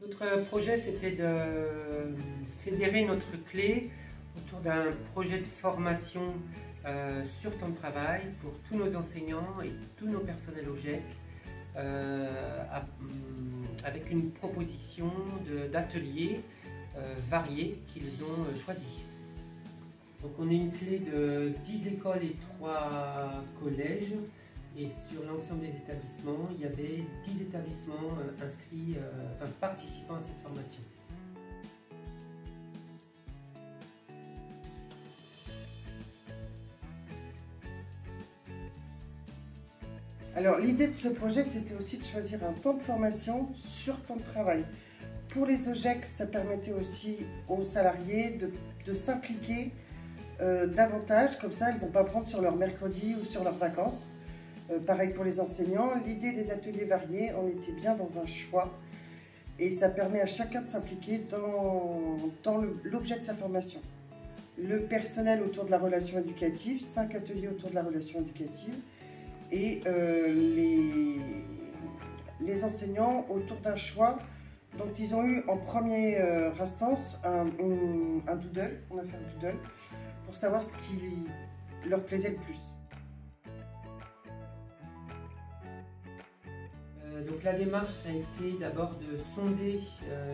Notre projet, c'était de fédérer notre clé autour d'un projet de formation sur temps de travail pour tous nos enseignants et tous nos personnels au GEC, avec une proposition d'ateliers variés qu'ils ont choisis. Donc on est une clé de 10 écoles et 3 collèges, et sur l'ensemble des établissements, il y avait 10 établissements inscrits, participant à cette formation. Alors l'idée de ce projet, c'était aussi de choisir un temps de formation sur temps de travail. Pour les OGEC, ça permettait aussi aux salariés de s'impliquer davantage, comme ça ils ne vont pas prendre sur leur mercredi ou sur leurs vacances. Pareil pour les enseignants, l'idée des ateliers variés, on était bien dans un choix et ça permet à chacun de s'impliquer dans l'objet de sa formation. Le personnel autour de la relation éducative, 5 ateliers autour de la relation éducative, et les enseignants autour d'un choix dont ils ont eu en première instance un doodle. On a fait un doodle pour savoir ce qui leur plaisait le plus. Donc la démarche, ça a été d'abord de sonder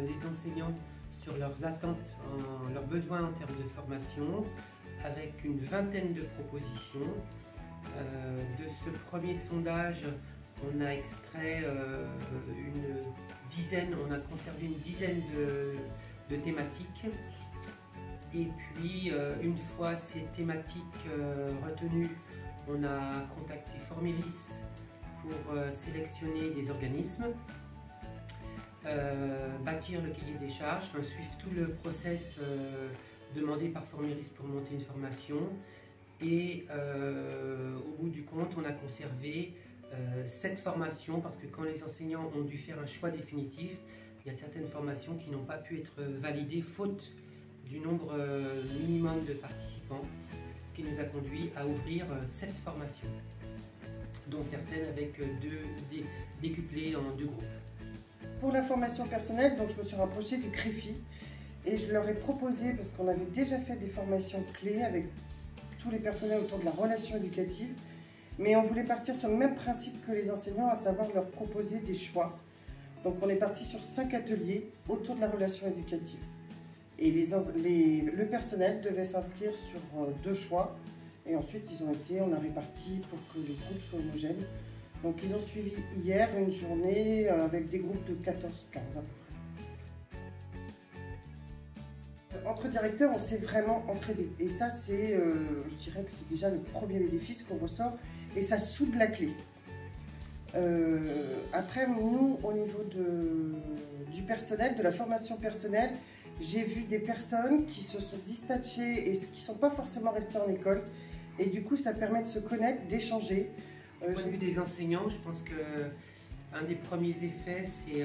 les enseignants sur leurs attentes, leurs besoins en termes de formation, avec une vingtaine de propositions. De ce premier sondage, on a extrait on a conservé une dizaine de thématiques. Et puis, une fois ces thématiques retenues, on a contacté Formiris pour sélectionner des organismes, bâtir le cahier des charges, suivre tout le process demandé par Formiris pour monter une formation. Et au bout du compte, on a conservé cette formation parce que quand les enseignants ont dû faire un choix définitif, il y a certaines formations qui n'ont pas pu être validées faute du nombre minimum de participants, ce qui nous a conduit à ouvrir 7 formations, dont certaines avec décuplées en 2 groupes. Pour la formation personnelle, donc je me suis rapprochée du CREFI et je leur ai proposé, parce qu'on avait déjà fait des formations clés avec tous les personnels autour de la relation éducative, mais on voulait partir sur le même principe que les enseignants, à savoir leur proposer des choix. Donc on est parti sur 5 ateliers autour de la relation éducative. Et le personnel devait s'inscrire sur 2 choix, et ensuite on a réparti pour que les groupes soient homogènes. Donc ils ont suivi hier une journée avec des groupes de 14-15 à peu près. Entre directeurs, on s'est vraiment entraidé. Et ça, je dirais que c'est déjà le premier bénéfice qu'on ressort, et ça soude la clé. Après, nous, au niveau du personnel, de la formation personnelle, j'ai vu des personnes qui se sont dispatchées et qui ne sont pas forcément restées en école. Et du coup, ça permet de se connaître, d'échanger. Du point de vue des enseignants, je pense qu'un des premiers effets, c'est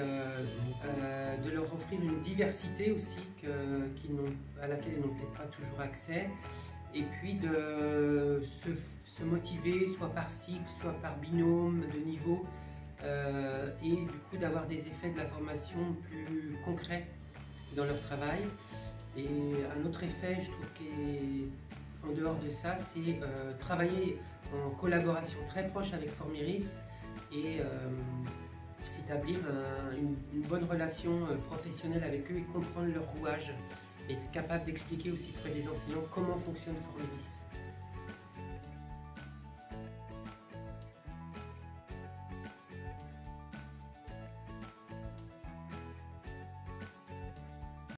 de leur offrir une diversité aussi à laquelle ils n'ont peut-être pas toujours accès, et puis de se motiver soit par cycle, soit par binôme de niveau, et du coup d'avoir des effets de la formation plus concrets dans leur travail. Et un autre effet, je trouve, en dehors de ça, c'est travailler en collaboration très proche avec Formiris et établir une bonne relation professionnelle avec eux et comprendre leur rouage, et être capable d'expliquer aussi près des enseignants comment fonctionne Formiris.